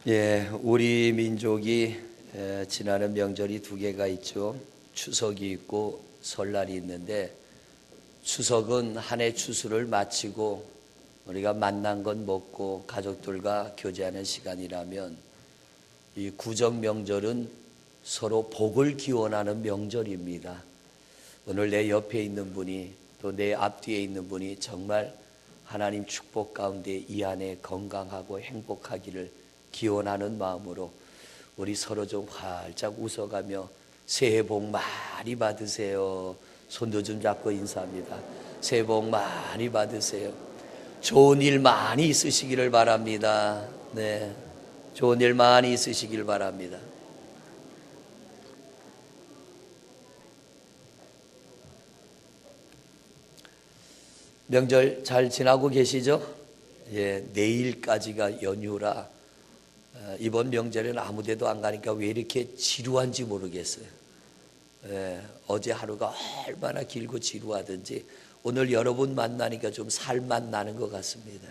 예, 우리 민족이 지나는 명절이 두 개가 있죠. 추석이 있고 설날이 있는데, 추석은 한 해 추수를 마치고 우리가 만난 건 먹고 가족들과 교제하는 시간이라면, 이 구정 명절은 서로 복을 기원하는 명절입니다. 오늘 내 옆에 있는 분이, 또 내 앞뒤에 있는 분이 정말 하나님 축복 가운데 이 안에 건강하고 행복하기를 기원하는 마음으로 우리 서로 좀 활짝 웃어가며 새해 복 많이 받으세요. 손도 좀 잡고 인사합니다. 새해 복 많이 받으세요. 좋은 일 많이 있으시기를 바랍니다. 네, 좋은 일 많이 있으시길 바랍니다. 명절 잘 지나고 계시죠? 예, 내일까지가 연휴라 이번 명절에는 아무 데도 안 가니까 왜 이렇게 지루한지 모르겠어요. 예, 어제 하루가 얼마나 길고 지루하든지 오늘 여러분 만나니까 좀 살맛 나는 것 같습니다.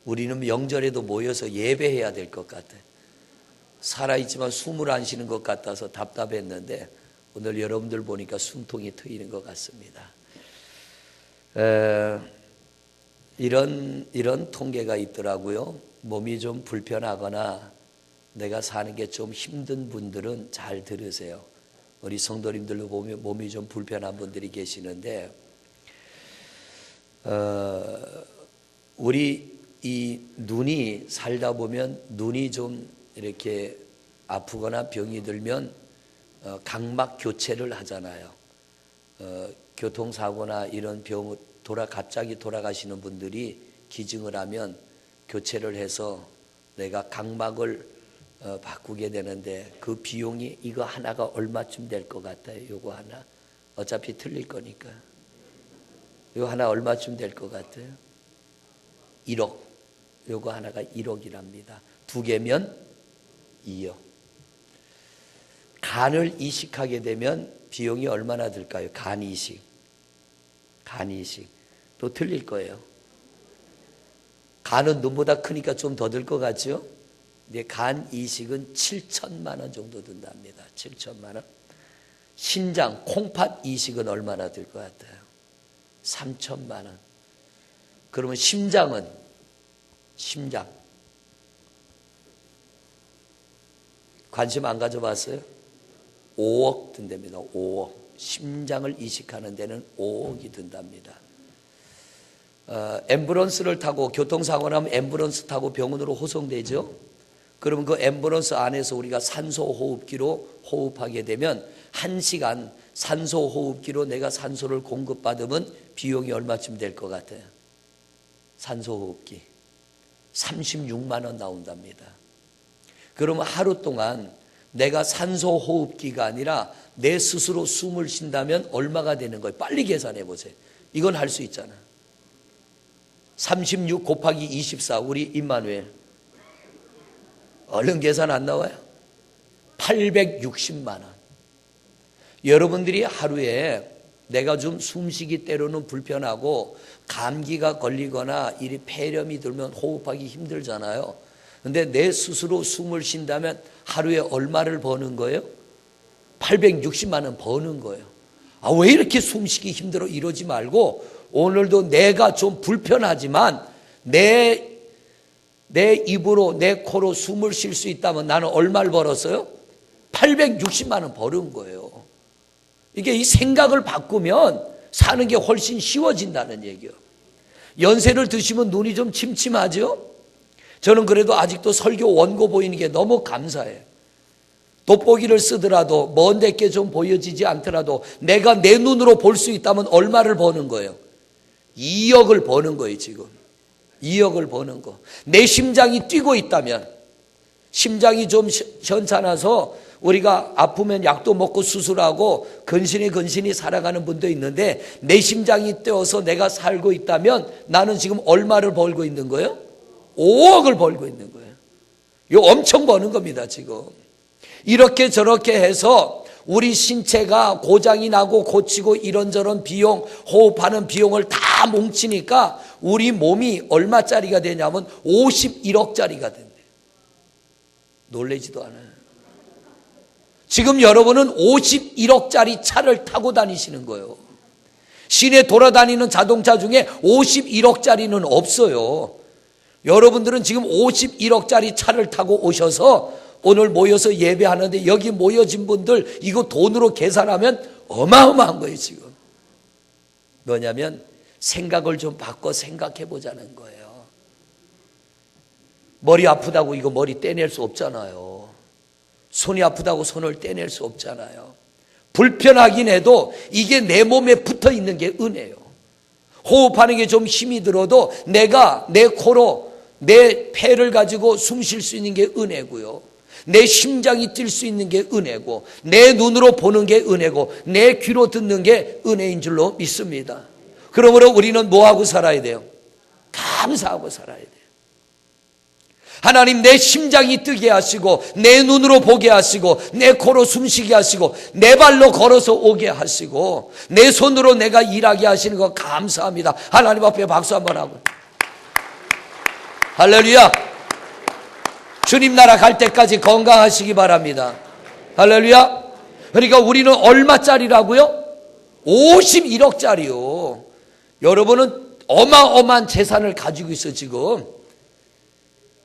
우리는 명절에도 모여서 예배해야 될 것 같아요. 살아있지만 숨을 안 쉬는 것 같아서 답답했는데 오늘 여러분들 보니까 숨통이 트이는 것 같습니다. 이런 통계가 있더라고요. 몸이 좀 불편하거나 내가 사는 게 좀 힘든 분들은 잘 들으세요. 우리 성도님들도 보면 몸이 좀 불편한 분들이 계시는데, 우리 이 눈이 살다 보면 눈이 좀 이렇게 아프거나 병이 들면 각막 교체를 하잖아요. 교통사고나 이런 병 갑자기 돌아가시는 분들이 기증을 하면 교체를 해서 내가 각막을 바꾸게 되는데, 그 비용이 이거 하나가 얼마쯤 될 것 같아요? 요거 하나 어차피 틀릴 거니까 요거 하나 얼마쯤 될 것 같아요? 1억. 요거 하나가 1억이랍니다. 두 개면 2억. 간을 이식하게 되면 비용이 얼마나 들까요? 간 이식 또 틀릴 거예요. 간은 눈보다 크니까 좀 더 들 것 같죠? 근데 간 이식은 7천만 원 정도 든답니다. 7천만 원. 신장, 콩팥 이식은 얼마나 들 것 같아요? 3천만 원. 그러면 심장 관심 안 가져봤어요? 5억 든답니다. 5억. 심장을 이식하는 데는 5억이 든답니다. 앰뷸런스를 타고 교통사고 나면 앰뷸런스 타고 병원으로 호송되죠. 그러면 그 앰뷸런스 안에서 우리가 산소호흡기로 호흡하게 되면 1시간 산소호흡기로 내가 산소를 공급받으면 비용이 얼마쯤 될 것 같아요? 산소호흡기 36만 원 나온답니다. 그러면 하루 동안 내가 산소호흡기가 아니라 내 스스로 숨을 쉰다면 얼마가 되는 거예요? 빨리 계산해 보세요. 이건 할 수 있잖아. 36 곱하기 24 우리 임마누엘 얼른 계산 안 나와요? 860만 원. 여러분들이 하루에 내가 좀 숨쉬기 때로는 불편하고 감기가 걸리거나 이리 폐렴이 들면 호흡하기 힘들잖아요. 근데 내 스스로 숨을 쉰다면 하루에 얼마를 버는 거예요? 860만 원 버는 거예요. 왜 이렇게 숨쉬기 힘들어? 이러지 말고 오늘도 내가 좀 불편하지만 내 입으로 내 코로 숨을 쉴 수 있다면 나는 얼마를 벌었어요? 860만 원 버는 거예요. 이게 이 생각을 바꾸면 사는 게 훨씬 쉬워진다는 얘기예요. 연세를 드시면 눈이 좀 침침하죠? 저는 그래도 아직도 설교 원고 보이는 게 너무 감사해요. 돋보기를 쓰더라도 먼 데께 좀 보여지지 않더라도 내가 내 눈으로 볼 수 있다면 얼마를 버는 거예요? 2억을 버는 거예요. 지금 2억을 버는 거. 내 심장이 뛰고 있다면, 심장이 좀 현찮아서 우리가 아프면 약도 먹고 수술하고 근신히 살아가는 분도 있는데, 내 심장이 뛰어서 내가 살고 있다면 나는 지금 얼마를 벌고 있는 거예요? 5억을 벌고 있는 거예요. 이거 엄청 버는 겁니다. 지금 이렇게 저렇게 해서 우리 신체가 고장이 나고 고치고 이런저런 비용, 호흡하는 비용을 다 뭉치니까 우리 몸이 얼마짜리가 되냐면 51억짜리가 된대요. 놀라지도 않아요. 지금 여러분은 51억짜리 차를 타고 다니시는 거예요. 시내 돌아다니는 자동차 중에 51억짜리는 없어요. 여러분들은 지금 51억짜리 차를 타고 오셔서 오늘 모여서 예배하는데 여기 모여진 분들 이거 돈으로 계산하면 어마어마한 거예요. 지금 뭐냐면 생각을 좀 바꿔 생각해 보자는 거예요. 머리 아프다고 이거 머리 떼낼 수 없잖아요. 손이 아프다고 손을 떼낼 수 없잖아요. 불편하긴 해도 이게 내 몸에 붙어 있는 게 은혜예요. 호흡하는 게 좀 힘이 들어도 내가 내 코로 내 폐를 가지고 숨 쉴 수 있는 게 은혜고요. 내 심장이 뛸 수 있는 게 은혜고, 내 눈으로 보는 게 은혜고, 내 귀로 듣는 게 은혜인 줄로 믿습니다. 그러므로 우리는 뭐하고 살아야 돼요? 감사하고 살아야 돼요. 하나님, 내 심장이 뜨게 하시고, 내 눈으로 보게 하시고, 내 코로 숨쉬게 하시고, 내 발로 걸어서 오게 하시고, 내 손으로 내가 일하게 하시는 거 감사합니다. 하나님 앞에 박수 한번 하고. 할렐루야. 주님 나라 갈 때까지 건강하시기 바랍니다. 할렐루야. 그러니까 우리는 얼마짜리라고요? 51억짜리요. 여러분은 어마어마한 재산을 가지고 있어. 지금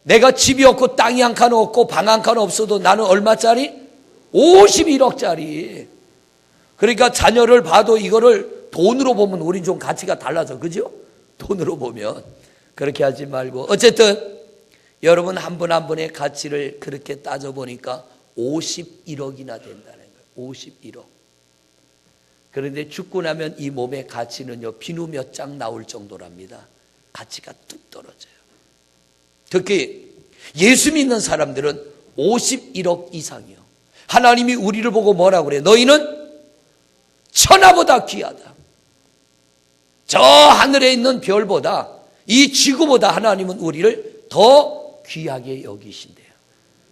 내가 집이 없고 땅이 한 칸 없고 방 한 칸 없어도 나는 얼마짜리? 51억짜리. 그러니까 자녀를 봐도 이거를 돈으로 보면 우린 좀 가치가 달라져. 그죠? 돈으로 보면. 그렇게 하지 말고, 어쨌든 여러분 한 분 한 분의 가치를 그렇게 따져보니까 51억이나 된다는 거예요. 51억. 그런데 죽고 나면 이 몸의 가치는요, 비누 몇 장 나올 정도랍니다. 가치가 뚝 떨어져요. 특히 예수 믿는 사람들은 51억 이상이요. 하나님이 우리를 보고 뭐라고 그래요? 너희는 천하보다 귀하다. 저 하늘에 있는 별보다, 이 지구보다 하나님은 우리를 더 귀하게 여기신대요.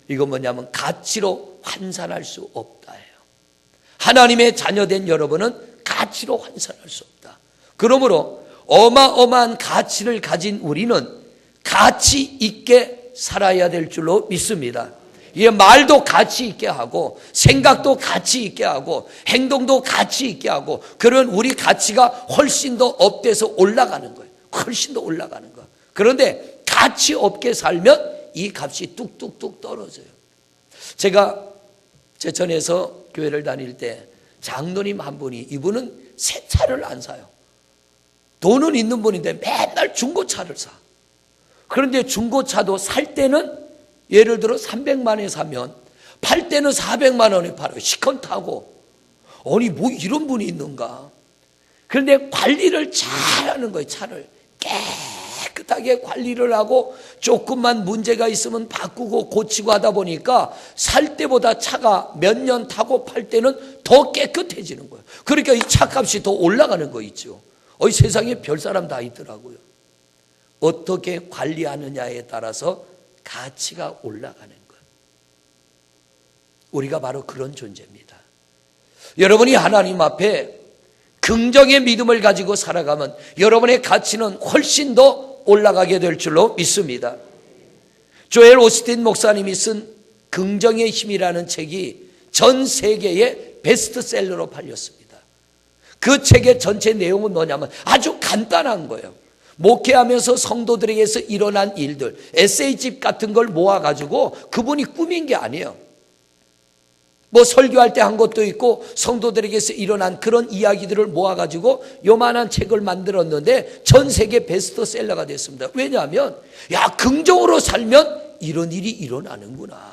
이건 뭐냐면 가치로 환산할 수 없다예요. 하나님의 자녀된 여러분은 가치로 환산할 수 없다. 그러므로 어마어마한 가치를 가진 우리는 가치 있게 살아야 될 줄로 믿습니다. 이게 말도 가치 있게 하고, 생각도 가치 있게 하고, 행동도 가치 있게 하고, 그런 우리 가치가 훨씬 더 업돼서 올라가는 거예요. 훨씬 더 올라가는 거예요. 그런데 가치 없게 살면 이 값이 뚝뚝뚝 떨어져요. 제가 제천에서 교회를 다닐 때 장로님 한 분이, 이분은 새 차를 안 사요. 돈은 있는 분인데 맨날 중고차를 사. 그런데 중고차도 살 때는 예를 들어 300만 원에 사면 팔 때는 400만 원에 팔아요. 시컨 타고. 아니 뭐 이런 분이 있는가. 그런데 관리를 잘하는 거예요. 차를 깨끗하게 관리를 하고 조금만 문제가 있으면 바꾸고 고치고 하다 보니까 살 때보다 차가 몇 년 타고 팔 때는 더 깨끗해지는 거예요. 그러니까 이 차값이 더 올라가는 거 있죠. 세상에 별 사람 다 있더라고요. 어떻게 관리하느냐에 따라서 가치가 올라가는 거예요. 우리가 바로 그런 존재입니다. 여러분이 하나님 앞에 긍정의 믿음을 가지고 살아가면 여러분의 가치는 훨씬 더 올라가게 될 줄로 믿습니다. 조엘 오스틴 목사님이 쓴 긍정의 힘이라는 책이 전 세계의 베스트셀러로 팔렸습니다. 그 책의 전체 내용은 뭐냐면 아주 간단한 거예요. 목회하면서 성도들에게서 일어난 일들, 에세이집 같은 걸 모아가지고, 그분이 꾸민 게 아니에요. 뭐 설교할 때 한 것도 있고 성도들에게서 일어난 그런 이야기들을 모아가지고 요만한 책을 만들었는데 전 세계 베스트셀러가 됐습니다. 왜냐하면 긍정으로 살면 이런 일이 일어나는구나.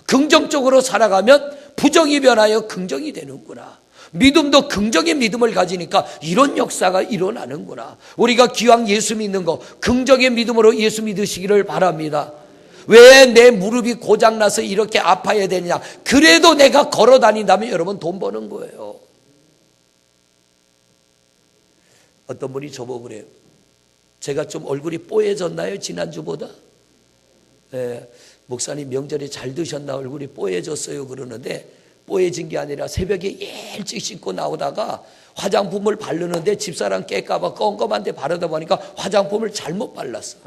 긍정적으로 살아가면 부정이 변하여 긍정이 되는구나. 믿음도 긍정의 믿음을 가지니까 이런 역사가 일어나는구나. 우리가 기왕 예수 믿는 거 긍정의 믿음으로 예수 믿으시기를 바랍니다. 왜 내 무릎이 고장나서 이렇게 아파야 되느냐. 그래도 내가 걸어 다닌다면 여러분 돈 버는 거예요. 어떤 분이 저보고 그래요. 제가 좀 얼굴이 뽀얘졌나요? 지난주보다? 네, 목사님 명절에 잘 드셨나? 얼굴이 뽀얘졌어요. 그러는데 뽀얘진 게 아니라 새벽에 일찍 씻고 나오다가 화장품을 바르는데 집사람 깰까봐 껌껌한데 바르다 보니까 화장품을 잘못 발랐어.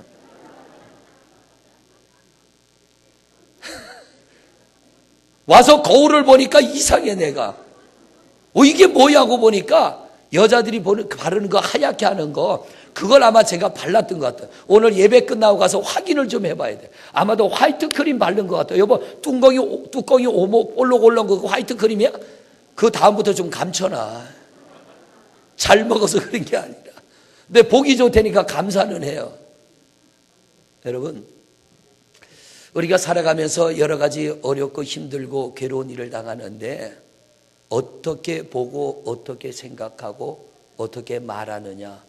와서 거울을 보니까 이상해 내가. 이게 뭐야 하고 보니까 여자들이 바르는 거 하얗게 하는 거 그걸 아마 제가 발랐던 것 같아요. 오늘 예배 끝나고 가서 확인을 좀 해봐야 돼. 아마도 화이트 크림 바른 것 같아요. 여보 뚜껑이 오목 올록올록 그 화이트 크림이야? 그 다음부터 좀 감춰놔. 잘 먹어서 그런 게 아니라. 근데 보기 좋다니까 감사는 해요. 여러분, 우리가 살아가면서 여러 가지 어렵고 힘들고 괴로운 일을 당하는데 어떻게 보고 어떻게 생각하고 어떻게 말하느냐.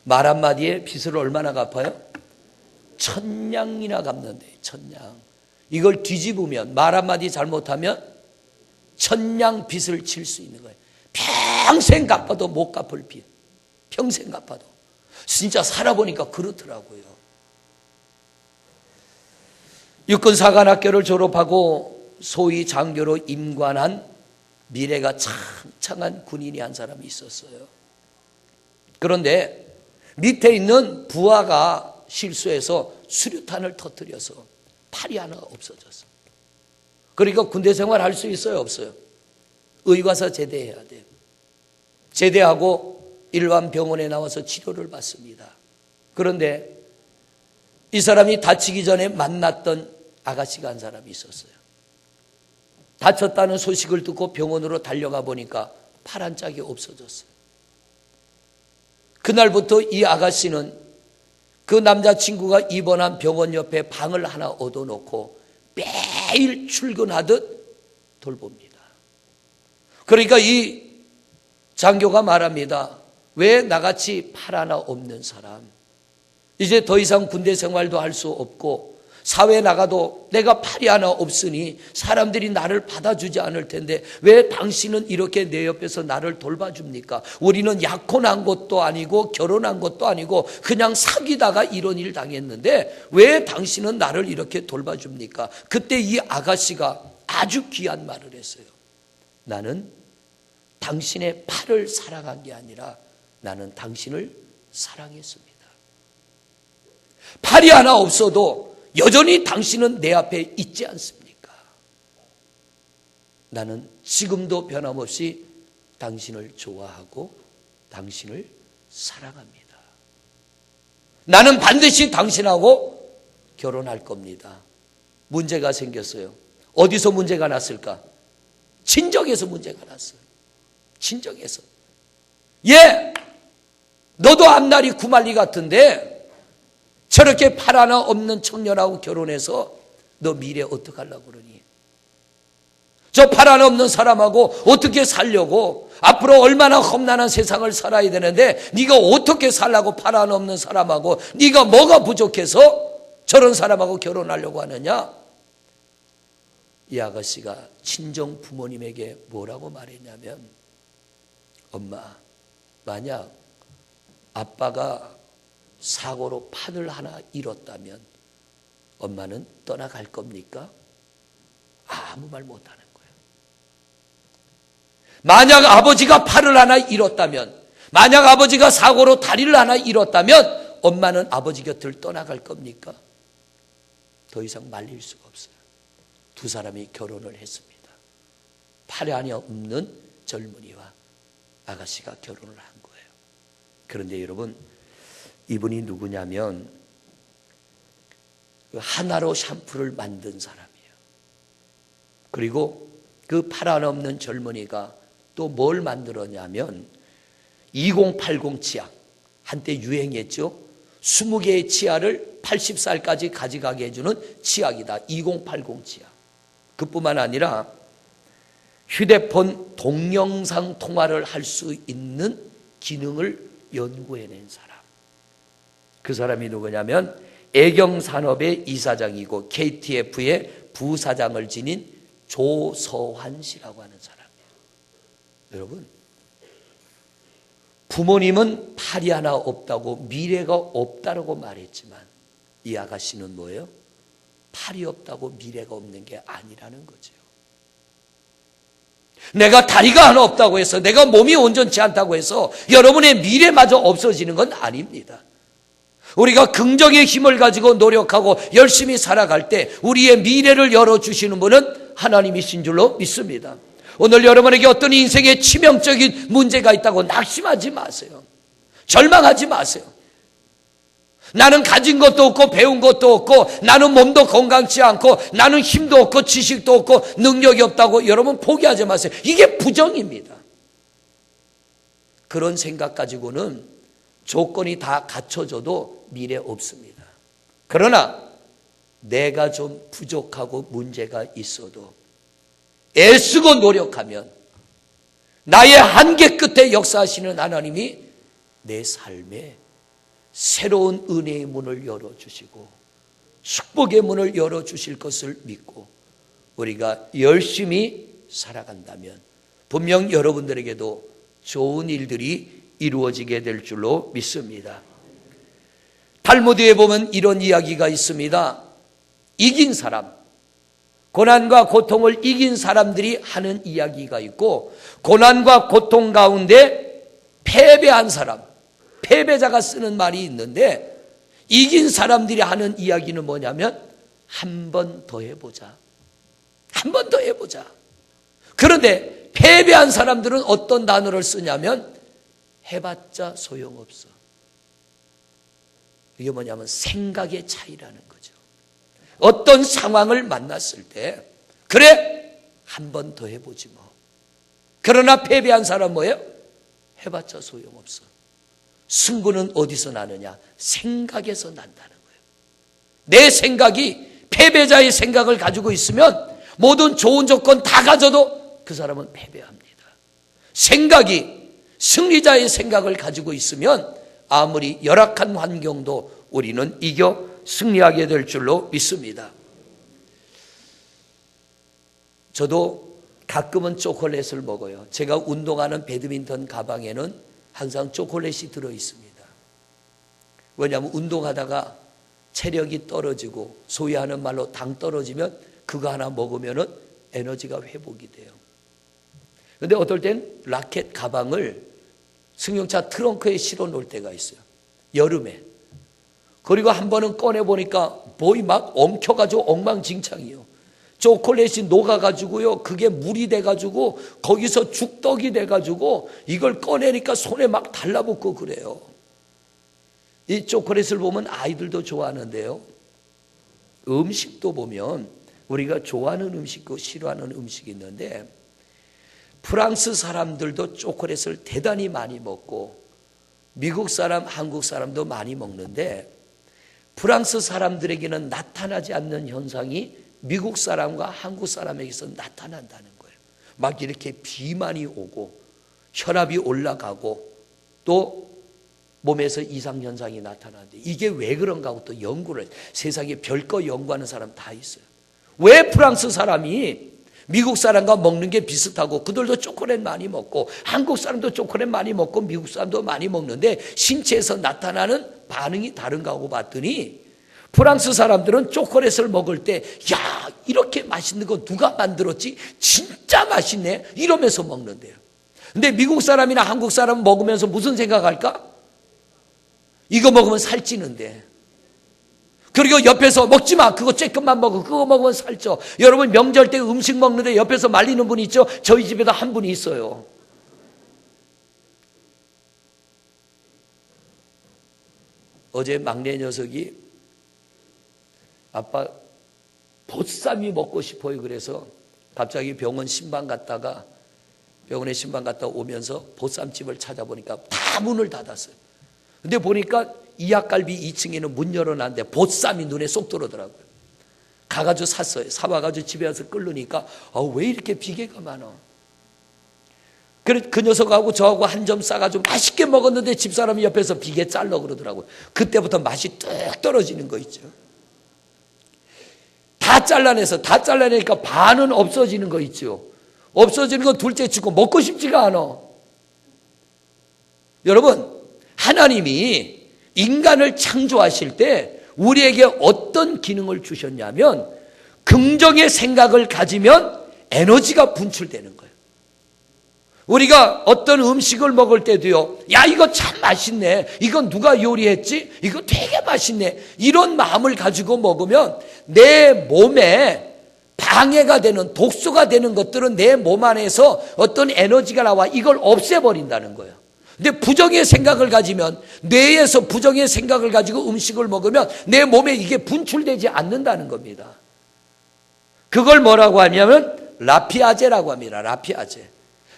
말 한마디에 빚을 얼마나 갚아요? 1000냥이나 갚는데 1000냥. 이걸 뒤집으면 말 한마디 잘못하면 1000냥 빚을 칠 수 있는 거예요. 평생 갚아도 못 갚을 빚. 평생 갚아도. 진짜 살아보니까 그렇더라고요. 육군사관학교를 졸업하고 소위 장교로 임관한 미래가 창창한 군인이 한 사람이 있었어요. 그런데 밑에 있는 부하가 실수해서 수류탄을 터뜨려서 팔이 하나 없어졌어. 그러니까 군대 생활 할 수 있어요? 없어요? 의과서 제대해야 돼요. 제대하고 일반 병원에 나와서 치료를 받습니다. 그런데 이 사람이 다치기 전에 만났던 아가씨가 한 사람이 있었어요. 다쳤다는 소식을 듣고 병원으로 달려가 보니까 팔 한 짝이 없어졌어요. 그날부터 이 아가씨는 그 남자친구가 입원한 병원 옆에 방을 하나 얻어놓고 매일 출근하듯 돌봅니다. 그러니까 이 장교가 말합니다. 왜 나같이 팔 하나 없는 사람, 이제 더 이상 군대 생활도 할 수 없고 사회에 나가도 내가 팔이 하나 없으니 사람들이 나를 받아주지 않을 텐데 왜 당신은 이렇게 내 옆에서 나를 돌봐줍니까? 우리는 약혼한 것도 아니고 결혼한 것도 아니고 그냥 사귀다가 이런 일 당했는데 왜 당신은 나를 이렇게 돌봐줍니까? 그때 이 아가씨가 아주 귀한 말을 했어요. 나는 당신의 팔을 사랑한 게 아니라 나는 당신을 사랑했습니다. 팔이 하나 없어도 여전히 당신은 내 앞에 있지 않습니까? 나는 지금도 변함없이 당신을 좋아하고 당신을 사랑합니다. 나는 반드시 당신하고 결혼할 겁니다. 문제가 생겼어요. 어디서 문제가 났을까? 친정에서 문제가 났어요. 친정에서. 너도 앞날이 구말리 같은데 저렇게 팔 하나 없는 청년하고 결혼해서 너 미래 어떡하려고 그러니? 저 팔 하나 없는 사람하고 어떻게 살려고? 앞으로 얼마나 험난한 세상을 살아야 되는데 네가 어떻게 살라고 팔 하나 없는 사람하고 네가 뭐가 부족해서 저런 사람하고 결혼하려고 하느냐? 이 아가씨가 친정 부모님에게 뭐라고 말했냐면, 엄마, 만약 아빠가 사고로 팔을 하나 잃었다면 엄마는 떠나갈 겁니까? 아무 말 못하는 거예요. 만약 아버지가 팔을 하나 잃었다면, 만약 아버지가 사고로 다리를 하나 잃었다면 엄마는 아버지 곁을 떠나갈 겁니까? 더 이상 말릴 수가 없어요. 두 사람이 결혼을 했습니다. 팔이 하나 없는 젊은이와 아가씨가 결혼을 한 거예요. 그런데 여러분, 이분이 누구냐면 하나로 샴푸를 만든 사람이에요. 그리고 그 팔 하나 없는 젊은이가 또 뭘 만들었냐면 2080 치약, 한때 유행했죠. 20개의 치약을 80살까지 가져가게 해주는 치약이다. 2080 치약. 그뿐만 아니라 휴대폰 동영상 통화를 할 수 있는 기능을 연구해낸 사람. 그 사람이 누구냐면 애경산업의 이사장이고 KTF의 부사장을 지닌 조서환 씨라고 하는 사람이에요. 여러분, 부모님은 팔이 하나 없다고 미래가 없다고 말했지만 이 아가씨는 뭐예요? 팔이 없다고 미래가 없는 게 아니라는 거죠. 내가 다리가 하나 없다고 해서, 내가 몸이 온전치 않다고 해서 여러분의 미래마저 없어지는 건 아닙니다. 우리가 긍정의 힘을 가지고 노력하고 열심히 살아갈 때 우리의 미래를 열어주시는 분은 하나님이신 줄로 믿습니다. 오늘 여러분에게 어떤 인생의 치명적인 문제가 있다고 낙심하지 마세요. 절망하지 마세요. 나는 가진 것도 없고 배운 것도 없고 나는 몸도 건강치 않고 나는 힘도 없고 지식도 없고 능력이 없다고 여러분 포기하지 마세요. 이게 부정입니다. 그런 생각 가지고는 조건이 다 갖춰져도 미래 없습니다. 그러나 내가 좀 부족하고 문제가 있어도 애쓰고 노력하면 나의 한계 끝에 역사하시는 하나님이 내 삶에 새로운 은혜의 문을 열어주시고 축복의 문을 열어주실 것을 믿고 우리가 열심히 살아간다면 분명 여러분들에게도 좋은 일들이 이루어지게 될 줄로 믿습니다. 탈무드에 보면 이런 이야기가 있습니다. 이긴 사람, 고난과 고통을 이긴 사람들이 하는 이야기가 있고 고난과 고통 가운데 패배한 사람, 패배자가 쓰는 말이 있는데 이긴 사람들이 하는 이야기는 뭐냐면 한 번 더 해보자. 한 번 더 해보자. 그런데 패배한 사람들은 어떤 단어를 쓰냐면 해봤자 소용없어. 이게 뭐냐면 생각의 차이라는 거죠. 어떤 상황을 만났을 때 그래 한 번 더 해보지 뭐. 그러나 패배한 사람 뭐예요? 해봤자 소용없어. 승부는 어디서 나느냐? 생각에서 난다는 거예요. 내 생각이 패배자의 생각을 가지고 있으면 모든 좋은 조건 다 가져도 그 사람은 패배합니다. 생각이 승리자의 생각을 가지고 있으면 아무리 열악한 환경도 우리는 이겨 승리하게 될 줄로 믿습니다. 저도 가끔은 초콜릿을 먹어요. 제가 운동하는 배드민턴 가방에는 항상 초콜릿이 들어있습니다. 왜냐하면 운동하다가 체력이 떨어지고 소위 하는 말로 당 떨어지면 그거 하나 먹으면 에너지가 회복이 돼요. 그런데 어떨 땐 라켓 가방을 승용차 트렁크에 실어 놓을 때가 있어요. 여름에. 그리고 한 번은 꺼내보니까 뭐이 막 엉켜가지고 엉망진창이에요. 초콜릿이 녹아가지고요. 그게 물이 돼가지고 거기서 죽떡이 돼가지고 이걸 꺼내니까 손에 막 달라붙고 그래요. 이 초콜릿을 보면 아이들도 좋아하는데요. 음식도 보면 우리가 좋아하는 음식과 싫어하는 음식이 있는데 프랑스 사람들도 초콜릿을 대단히 많이 먹고 미국 사람, 한국 사람도 많이 먹는데 프랑스 사람들에게는 나타나지 않는 현상이 미국 사람과 한국 사람에게서 나타난다는 거예요. 막 이렇게 비만이 오고 혈압이 올라가고 또 몸에서 이상현상이 나타나는데 이게 왜 그런가 하고 또 연구를 세상에 별거 연구하는 사람 다 있어요. 왜 프랑스 사람이 미국 사람과 먹는 게 비슷하고 그들도 초콜릿 많이 먹고 한국 사람도 초콜릿 많이 먹고 미국 사람도 많이 먹는데 신체에서 나타나는 반응이 다른가 하고 봤더니 프랑스 사람들은 초콜릿을 먹을 때 야 이렇게 맛있는 거 누가 만들었지? 진짜 맛있네 이러면서 먹는데요. 근데 미국 사람이나 한국 사람 먹으면서 무슨 생각할까? 이거 먹으면 살찌는데. 그리고 옆에서 먹지 마. 그거 조금만 먹어. 그거 먹으면 살쪄. 여러분 명절 때 음식 먹는데 옆에서 말리는 분 있죠? 저희 집에도 한 분이 있어요. 어제 막내 녀석이 아빠 보쌈이 먹고 싶어요. 그래서 갑자기 병원에 신방 갔다가 오면서 보쌈집을 찾아보니까 다 문을 닫았어요. 근데 보니까 이약갈비 2층에는 문 열어놨는데 보쌈이 눈에 쏙 들어오더라고요. 가가지고 샀어요. 사와가지고 집에 와서 끓으니까 왜 이렇게 비계가 많아. 그 녀석하고 저하고 한 점 싸가지고 맛있게 먹었는데 집사람이 옆에서 비계 잘라 그러더라고요. 그때부터 맛이 뚝 떨어지는 거 있죠. 다 잘라내니까 반은 없어지는 거 있죠. 없어지는 거 둘째 치고 먹고 싶지가 않아. 여러분 하나님이 인간을 창조하실 때 우리에게 어떤 기능을 주셨냐면 긍정의 생각을 가지면 에너지가 분출되는 거예요. 우리가 어떤 음식을 먹을 때도요. 야 이거 참 맛있네. 이건 누가 요리했지? 이거 되게 맛있네. 이런 마음을 가지고 먹으면 내 몸에 방해가 되는, 독소가 되는 것들은 내 몸 안에서 어떤 에너지가 나와 이걸 없애버린다는 거예요. 근데 부정의 생각을 가지면, 뇌에서 부정의 생각을 가지고 음식을 먹으면 내 몸에 이게 분출되지 않는다는 겁니다. 그걸 뭐라고 하냐면 라피아제라고 합니다. 라피아제.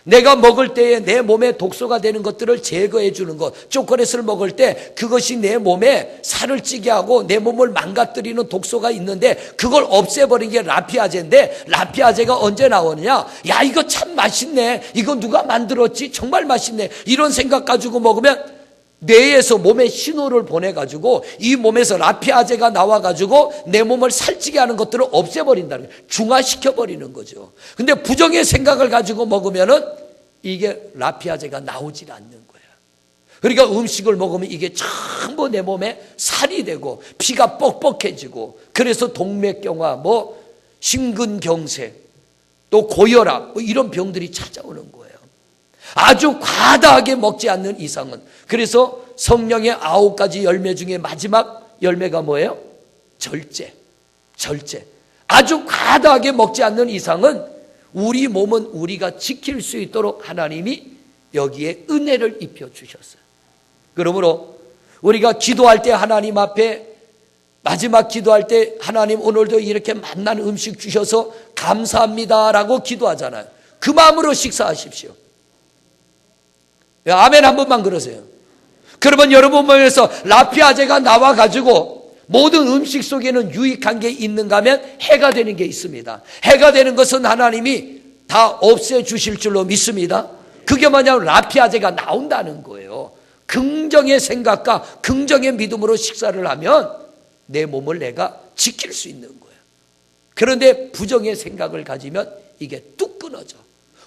내가 먹을 때에 내 몸에 독소가 되는 것들을 제거해 주는 것. 초콜릿을 먹을 때 그것이 내 몸에 살을 찌게 하고 내 몸을 망가뜨리는 독소가 있는데 그걸 없애버린 게 라피아제인데, 라피아제가 언제 나오느냐? 야, 이거 참 맛있네. 이거 누가 만들었지? 정말 맛있네. 이런 생각 가지고 먹으면 뇌에서 몸에 신호를 보내가지고 이 몸에서 라피아제가 나와가지고 내 몸을 살찌게 하는 것들을 없애버린다는 거예요. 중화시켜버리는 거죠. 근데 부정의 생각을 가지고 먹으면은 이게 라피아제가 나오질 않는 거예요. 그러니까 음식을 먹으면 이게 전부 내 몸에 살이 되고 피가 뻑뻑해지고, 그래서 동맥경화, 뭐 심근경색, 또 고혈압, 뭐 이런 병들이 찾아오는 거예요. 아주 과다하게 먹지 않는 이상은. 그래서 성령의 9가지 열매 중에 마지막 열매가 뭐예요? 절제. 절제. 아주 과다하게 먹지 않는 이상은 우리 몸은 우리가 지킬 수 있도록 하나님이 여기에 은혜를 입혀 주셨어요. 그러므로 우리가 기도할 때 하나님 앞에, 마지막 기도할 때 하나님 오늘도 이렇게 맛난 음식 주셔서 감사합니다라고 기도하잖아요. 그 마음으로 식사하십시오. 아멘 한 번만 그러세요. 그러면 여러분 몸에서 라피아제가 나와가지고 모든 음식 속에는 유익한 게 있는가 하면 해가 되는 게 있습니다. 해가 되는 것은 하나님이 다 없애주실 줄로 믿습니다. 그게 뭐냐면 라피아제가 나온다는 거예요. 긍정의 생각과 긍정의 믿음으로 식사를 하면 내 몸을 내가 지킬 수 있는 거예요. 그런데 부정의 생각을 가지면 이게 뚝 끊어져.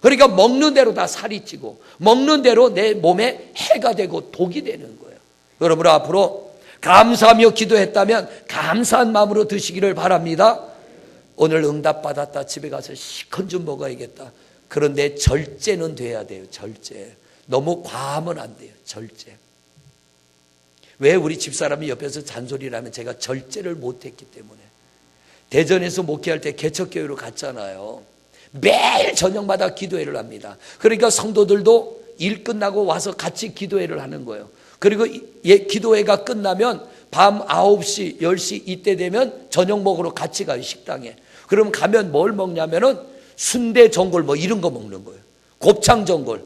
그러니까 먹는 대로 다 살이 찌고 먹는 대로 내 몸에 해가 되고 독이 되는 거예요. 여러분 앞으로 감사하며 기도했다면 감사한 마음으로 드시기를 바랍니다. 오늘 응답받았다, 집에 가서 시큰 좀 먹어야겠다. 그런데 절제는 돼야 돼요. 절제. 너무 과하면 안 돼요. 절제. 왜 우리 집사람이 옆에서 잔소리를 하면 제가 절제를 못했기 때문에. 대전에서 목회할 때 개척교회로 갔잖아요. 매일 저녁마다 기도회를 합니다. 그러니까 성도들도 일 끝나고 와서 같이 기도회를 하는 거예요. 그리고 기도회가 끝나면 밤 9시, 10시 이때 되면 저녁 먹으러 같이 가요, 식당에. 그럼 가면 뭘 먹냐면은 순대 전골 뭐 이런 거 먹는 거예요. 곱창 전골.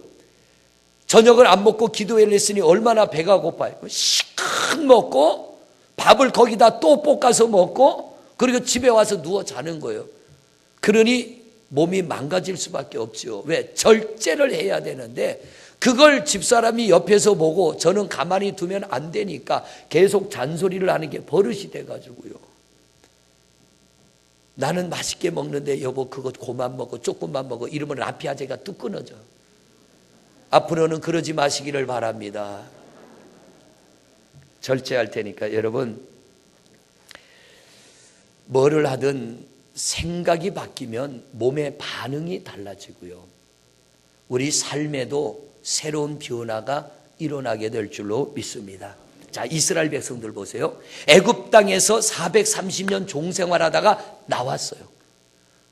저녁을 안 먹고 기도회를 했으니 얼마나 배가 고파요. 시큰 먹고 밥을 거기다 또 볶아서 먹고 그리고 집에 와서 누워 자는 거예요. 그러니 몸이 망가질 수밖에 없죠. 왜? 절제를 해야 되는데 그걸 집사람이 옆에서 보고 저는 가만히 두면 안 되니까 계속 잔소리를 하는 게 버릇이 돼가지고요. 나는 맛있게 먹는데 여보 그거 그만 먹어, 조금만 먹어 이러면 라피아제가 뚝 끊어져. 앞으로는 그러지 마시기를 바랍니다. 절제할 테니까 여러분 뭐를 하든 생각이 바뀌면 몸의 반응이 달라지고요. 우리 삶에도 새로운 변화가 일어나게 될 줄로 믿습니다. 자, 이스라엘 백성들 보세요. 애굽 땅에서 430년 종생활하다가 나왔어요.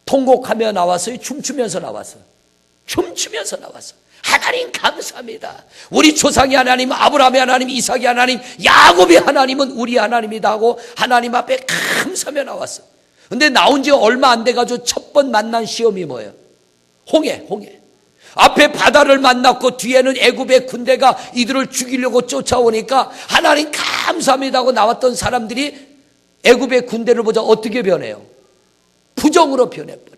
통곡하며 나왔어요. 춤추면서 나왔어요. 춤추면서 나왔어요. 하나님 감사합니다. 우리 조상의 하나님, 아브라함의 하나님, 이삭의 하나님, 야곱의 하나님은 우리 하나님이다 하고 하나님 앞에 감사하며 나왔어요. 근데 나온 지 얼마 안 돼가지고 첫 번 만난 시험이 뭐예요? 홍해. 앞에 바다를 만났고 뒤에는 애굽의 군대가 이들을 죽이려고 쫓아오니까 하나님 감사합니다 하고 나왔던 사람들이 애굽의 군대를 보자 어떻게 변해요? 부정으로 변해버려.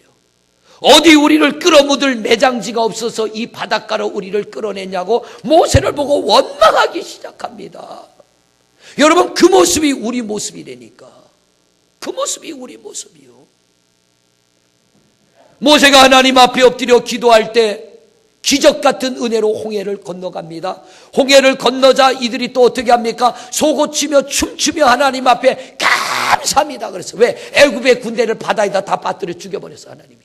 어디 우리를 끌어묻을 매장지가 없어서 이 바닷가로 우리를 끌어냈냐고 모세를 보고 원망하기 시작합니다. 여러분 그 모습이 우리 모습이라니까. 그 모습이 우리 모습이요. 모세가 하나님 앞에 엎드려 기도할 때 기적 같은 은혜로 홍해를 건너갑니다. 홍해를 건너자 이들이 또 어떻게 합니까? 소고치며 춤추며 하나님 앞에 감사합니다. 그래서 왜? 애굽의 군대를 바다에다 다 빠뜨려 죽여버렸어 하나님이.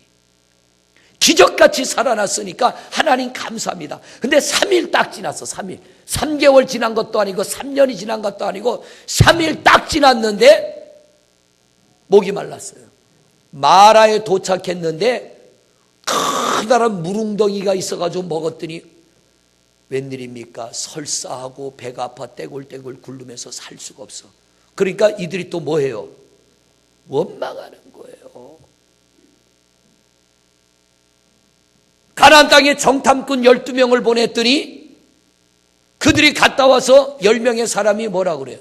기적같이 살아났으니까 하나님 감사합니다. 근데 3일 딱 지났어. 3일. 3개월 지난 것도 아니고 3년이 지난 것도 아니고 3일 딱 지났는데 목이 말랐어요. 마라에 도착했는데 커다란 물웅덩이가 있어가지고 먹었더니 웬일입니까? 설사하고 배가 아파 떼굴떼굴 굴르면서 살 수가 없어. 그러니까 이들이 또 뭐해요? 원망하는 거예요. 가나안 땅에 정탐꾼 12명을 보냈더니 그들이 갔다 와서 10명의 사람이 뭐라 그래요?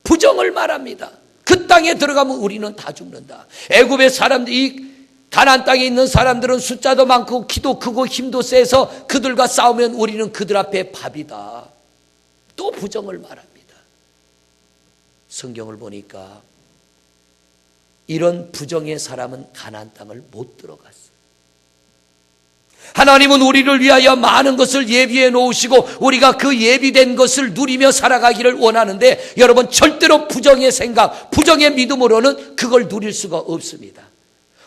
부정을 말합니다. 그 땅에 들어가면 우리는 다 죽는다. 애굽의 사람들, 이 가나안 땅에 있는 사람들은 숫자도 많고 키도 크고 힘도 세서 그들과 싸우면 우리는 그들 앞에 밥이다. 또 부정을 말합니다. 성경을 보니까 이런 부정의 사람은 가나안 땅을 못 들어갔어요. 하나님은 우리를 위하여 많은 것을 예비해 놓으시고 우리가 그 예비된 것을 누리며 살아가기를 원하는데 여러분 절대로 부정의 생각, 부정의 믿음으로는 그걸 누릴 수가 없습니다.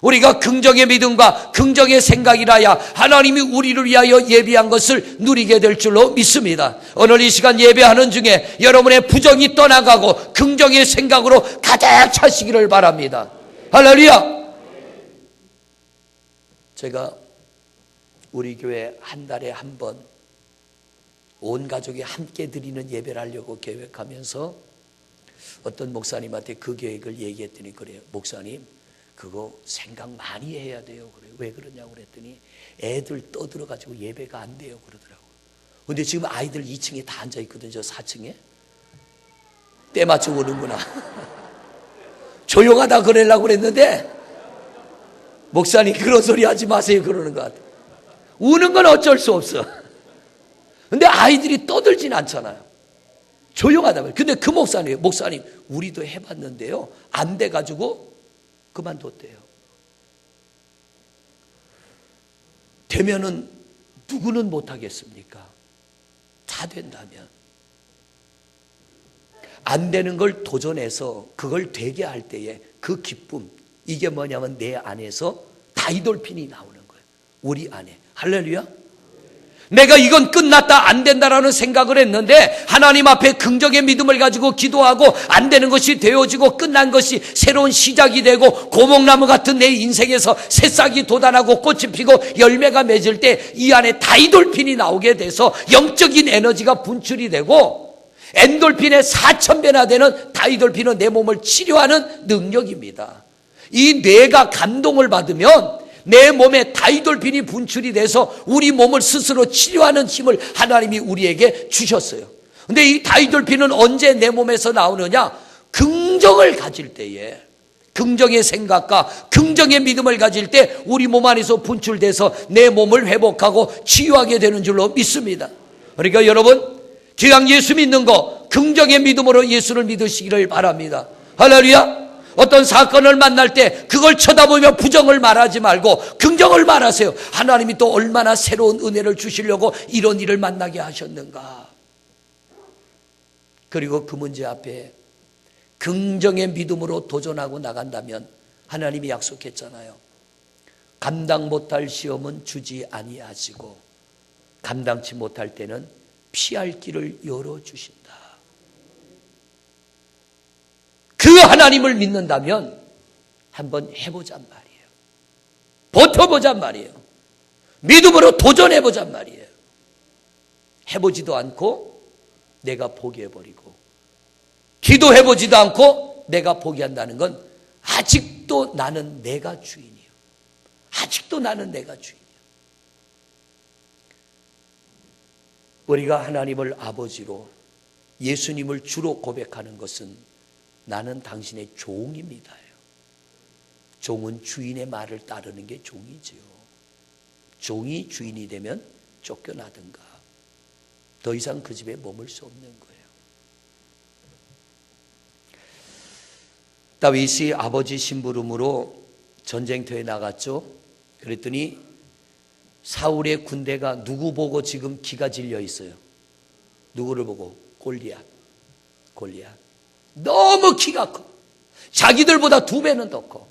우리가 긍정의 믿음과 긍정의 생각이라야 하나님이 우리를 위하여 예비한 것을 누리게 될 줄로 믿습니다. 오늘 이 시간 예배하는 중에 여러분의 부정이 떠나가고 긍정의 생각으로 가득 차시기를 바랍니다. 할렐루야. 제가 우리 교회 한 달에 한 번 온 가족이 함께 드리는 예배를 하려고 계획하면서 어떤 목사님한테 그 계획을 얘기했더니 그래요. 목사님 그거 생각 많이 해야 돼요. 그래요. 왜 그러냐고 그랬더니 애들 떠들어가지고 예배가 안 돼요 그러더라고요. 근데 지금 아이들 2층에 다 앉아있거든요. 저 4층에. 때 맞춰 오는구나. 조용하다 그러려고 그랬는데 목사님 그런 소리 하지 마세요 그러는 것 같아요. 우는 건 어쩔 수 없어. 근데 아이들이 떠들진 않잖아요. 조용하다고요. 근데 그 목사님 우리도 해봤는데요. 안 돼가지고 그만뒀대요. 되면은 누구는 못하겠습니까? 다 된다면. 안 되는 걸 도전해서 그걸 되게 할 때에 그 기쁨, 이게 뭐냐면 내 안에서 다이돌핀이 나오는 거예요. 우리 안에. 할렐루야. 내가 이건 끝났다 안 된다라는 생각을 했는데 하나님 앞에 긍정의 믿음을 가지고 기도하고 안 되는 것이 되어지고 끝난 것이 새로운 시작이 되고 고목나무 같은 내 인생에서 새싹이 돋아나고 꽃이 피고 열매가 맺을 때 이 안에 다이돌핀이 나오게 돼서 영적인 에너지가 분출이 되고 엔돌핀의 4000배나 되는 다이돌핀은 내 몸을 치료하는 능력입니다. 이 뇌가 감동을 받으면 내 몸에 다이돌핀이 분출이 돼서 우리 몸을 스스로 치료하는 힘을 하나님이 우리에게 주셨어요. 근데 이 다이돌핀은 언제 내 몸에서 나오느냐? 긍정을 가질 때에, 긍정의 생각과 긍정의 믿음을 가질 때 우리 몸 안에서 분출돼서 내 몸을 회복하고 치유하게 되는 줄로 믿습니다. 그러니까 여러분 그냥 예수 믿는 거 긍정의 믿음으로 예수를 믿으시기를 바랍니다. 할렐루야. 어떤 사건을 만날 때 그걸 쳐다보며 부정을 말하지 말고 긍정을 말하세요. 하나님이 또 얼마나 새로운 은혜를 주시려고 이런 일을 만나게 하셨는가. 그리고 그 문제 앞에 긍정의 믿음으로 도전하고 나간다면 하나님이 약속했잖아요. 감당 못할 시험은 주지 아니하시고 감당치 못할 때는 피할 길을 열어주신다. 그 하나님을 믿는다면 한번 해보잔 말이에요. 버텨보잔 말이에요. 믿음으로 도전해보잔 말이에요. 해보지도 않고 내가 포기해버리고 기도해보지도 않고 내가 포기한다는 건 아직도 나는 내가 주인이에요. 아직도 나는 내가 주인이에요. 우리가 하나님을 아버지로 예수님을 주로 고백하는 것은 나는 당신의 종입니다. 종은 주인의 말을 따르는 게 종이지요. 종이 주인이 되면 쫓겨나든가 더 이상 그 집에 머물 수 없는 거예요. 다윗이 아버지 심부름으로 전쟁터에 나갔죠. 그랬더니 사울의 군대가 누구 보고 지금 기가 질려 있어요? 누구를 보고? 골리앗. 너무 키가 커. 자기들보다 2배는 더 커.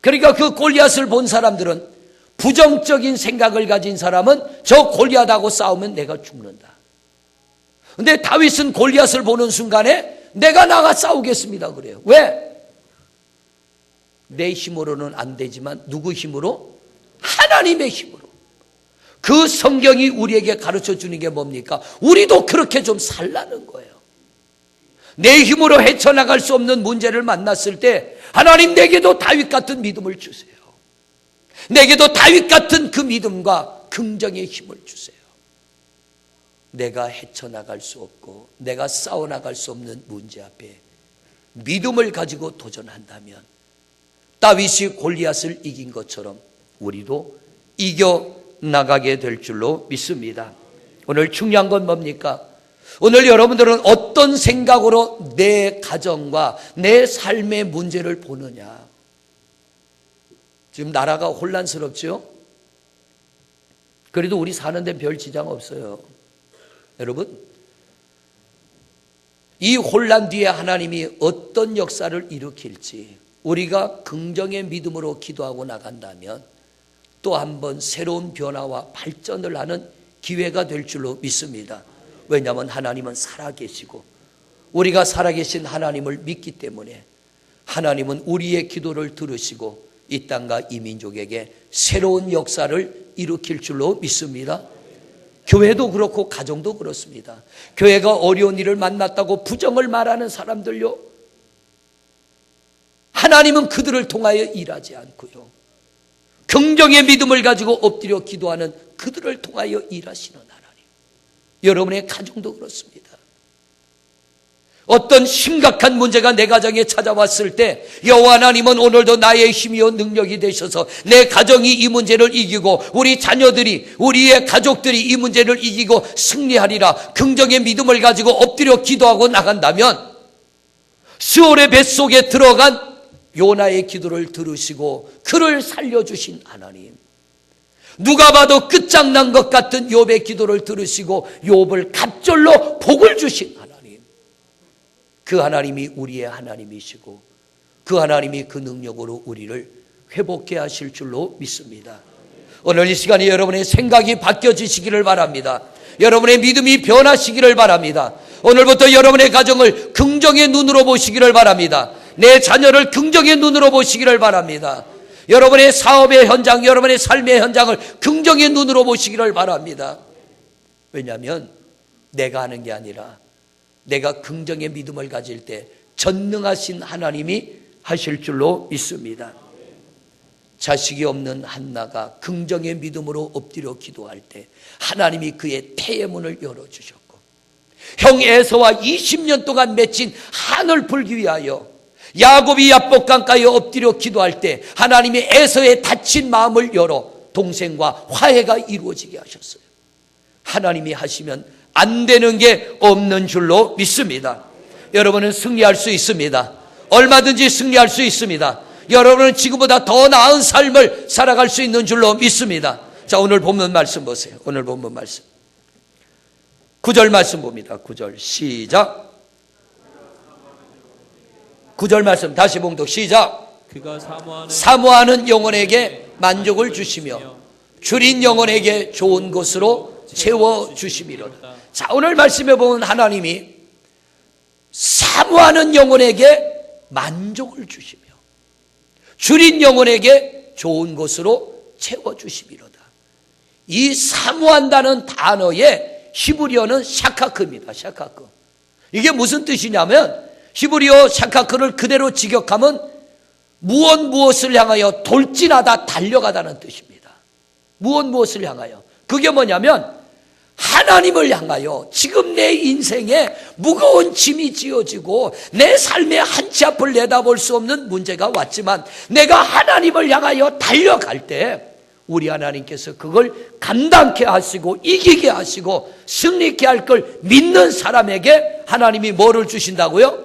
그러니까 그 골리앗을 본 사람들은 부정적인 생각을 가진 사람은 저 골리앗하고 싸우면 내가 죽는다. 근데 다윗은 골리앗을 보는 순간에 내가 나가 싸우겠습니다 그래요. 왜? 내 힘으로는 안 되지만 누구 힘으로? 하나님의 힘으로. 그 성경이 우리에게 가르쳐 주는 게 뭡니까? 우리도 그렇게 좀 살라는 거예요. 내 힘으로 헤쳐나갈 수 없는 문제를 만났을 때 하나님, 내게도 다윗 같은 믿음을 주세요. 내게도 다윗 같은 그 믿음과 긍정의 힘을 주세요. 내가 헤쳐나갈 수 없고 내가 싸워나갈 수 없는 문제 앞에 믿음을 가지고 도전한다면 다윗이 골리앗을 이긴 것처럼 우리도 이겨나가게 될 줄로 믿습니다. 오늘 중요한 건 뭡니까? 오늘 여러분들은 어떤 생각으로 내 가정과 내 삶의 문제를 보느냐? 지금 나라가 혼란스럽죠? 그래도 우리 사는 데는 별 지장 없어요. 여러분, 이 혼란 뒤에 하나님이 어떤 역사를 일으킬지 우리가 긍정의 믿음으로 기도하고 나간다면 또 한 번 새로운 변화와 발전을 하는 기회가 될 줄로 믿습니다. 왜냐하면 하나님은 살아계시고 우리가 살아계신 하나님을 믿기 때문에 하나님은 우리의 기도를 들으시고 이 땅과 이 민족에게 새로운 역사를 일으킬 줄로 믿습니다. 교회도 그렇고 가정도 그렇습니다. 교회가 어려운 일을 만났다고 부정을 말하는 사람들요, 하나님은 그들을 통하여 일하지 않고요, 긍정의 믿음을 가지고 엎드려 기도하는 그들을 통하여 일하시는 하나님. 여러분의 가정도 그렇습니다. 어떤 심각한 문제가 내 가정에 찾아왔을 때 여호와 하나님은 오늘도 나의 힘이요 능력이 되셔서 내 가정이 이 문제를 이기고 우리 자녀들이, 우리의 가족들이 이 문제를 이기고 승리하리라 긍정의 믿음을 가지고 엎드려 기도하고 나간다면 스올의 뱃속에 들어간 요나의 기도를 들으시고 그를 살려주신 하나님, 누가 봐도 끝장난 것 같은 욥의 기도를 들으시고 욥을 갑절로 복을 주신 하나님, 그 하나님이 우리의 하나님이시고 그 하나님이 그 능력으로 우리를 회복케 하실 줄로 믿습니다. 오늘 이 시간에 여러분의 생각이 바뀌어지시기를 바랍니다. 여러분의 믿음이 변하시기를 바랍니다. 오늘부터 여러분의 가정을 긍정의 눈으로 보시기를 바랍니다. 내 자녀를 긍정의 눈으로 보시기를 바랍니다. 여러분의 사업의 현장, 여러분의 삶의 현장을 긍정의 눈으로 보시기를 바랍니다. 왜냐하면 내가 하는 게 아니라 내가 긍정의 믿음을 가질 때 전능하신 하나님이 하실 줄로 믿습니다. 자식이 없는 한나가 긍정의 믿음으로 엎드려 기도할 때 하나님이 그의 태의 문을 열어주셨고, 형 에서와 20년 동안 맺힌 한을 풀기 위하여 야곱이 야복강가에 엎드려 기도할 때 하나님이 에서의 다친 마음을 열어 동생과 화해가 이루어지게 하셨어요. 하나님이 하시면 안 되는 게 없는 줄로 믿습니다. 여러분은 승리할 수 있습니다. 얼마든지 승리할 수 있습니다. 여러분은 지금보다 더 나은 삶을 살아갈 수 있는 줄로 믿습니다. 자, 오늘 본문 말씀 보세요. 오늘 본문 말씀 9절 말씀 봅니다. 9절 시작. 9절 말씀 다시 봉독 시작. 그가 사모하는 영혼에게 만족을 주시며 줄인 영혼에게 좋은 것으로 채워주심이로다. 자, 오늘 말씀에 보면 하나님이 사모하는 영혼에게 만족을 주시며 줄인 영혼에게 좋은 것으로 채워주심이로다. 이 사모한다는 단어의 히브리어는 샤카크입니다. 샤카크. 이게 무슨 뜻이냐면 히브리어 샤카크를 그대로 직역하면 무엇을 향하여 돌진하다, 달려가다는 뜻입니다. 무엇을 향하여. 그게 뭐냐면 하나님을 향하여 지금 내 인생에 무거운 짐이 지어지고 내 삶의 한 치 앞을 내다볼 수 없는 문제가 왔지만 내가 하나님을 향하여 달려갈 때 우리 하나님께서 그걸 감당케 하시고 이기게 하시고 승리케 할 걸 믿는 사람에게 하나님이 뭐를 주신다고요?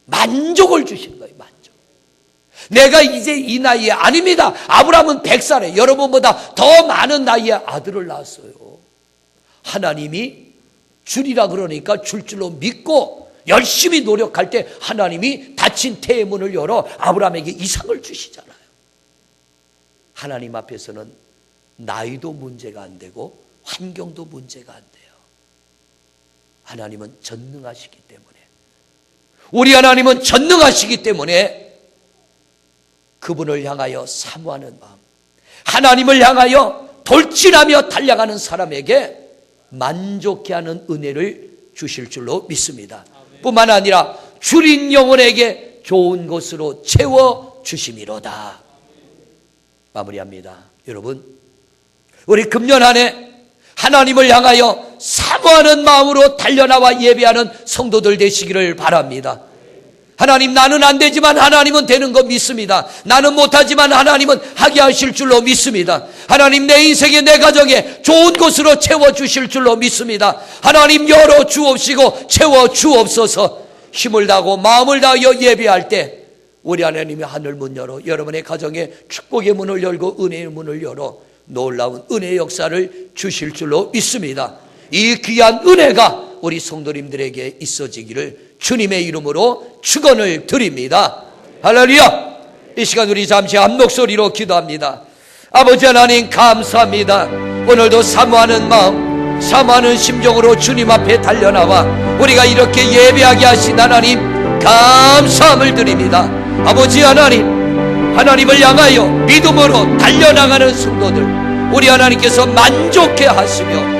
만족을 주신 거예요. 만족. 내가 이제 이 나이에, 아닙니다, 아브라함은 100살에 여러분보다 더 많은 나이에 아들을 낳았어요. 하나님이 주리라 그러니까 줄 줄로 믿고 열심히 노력할 때 하나님이 닫힌 태의 문을 열어 아브라함에게 이삭을 주시잖아요. 하나님 앞에서는 나이도 문제가 안 되고 환경도 문제가 안 돼요. 하나님은 전능하시기 때문에, 우리 하나님은 전능하시기 때문에 그분을 향하여 사모하는 마음, 하나님을 향하여 돌진하며 달려가는 사람에게 만족해 하는 은혜를 주실 줄로 믿습니다. 뿐만 아니라 줄인 영혼에게 좋은 것으로 채워주심이로다. 마무리합니다. 여러분, 우리 금년 안에 하나님을 향하여 사모하는 마음으로 달려나와 예배하는 성도들 되시기를 바랍니다. 하나님, 나는 안 되지만 하나님은 되는 거 믿습니다. 나는 못하지만 하나님은 하게 하실 줄로 믿습니다. 하나님, 내 인생에 내 가정에 좋은 곳으로 채워주실 줄로 믿습니다. 하나님, 열어 주옵시고 채워주옵소서. 힘을 다하고 마음을 다하여 예배할 때 우리 하나님의 하늘 문 열어 여러분의 가정에 축복의 문을 열고 은혜의 문을 열어 놀라운 은혜의 역사를 주실 줄로 믿습니다. 이 귀한 은혜가 우리 성도님들에게 있어지기를 주님의 이름으로 축원을 드립니다. 할렐루야. 이 시간 우리 잠시 한 목소리로 기도합니다. 아버지 하나님, 감사합니다. 오늘도 사모하는 마음, 사모하는 심정으로 주님 앞에 달려나와 우리가 이렇게 예배하게 하신 하나님, 감사함을 드립니다. 아버지 하나님, 하나님을 향하여 믿음으로 달려나가는 성도들, 우리 하나님께서 만족해 하시며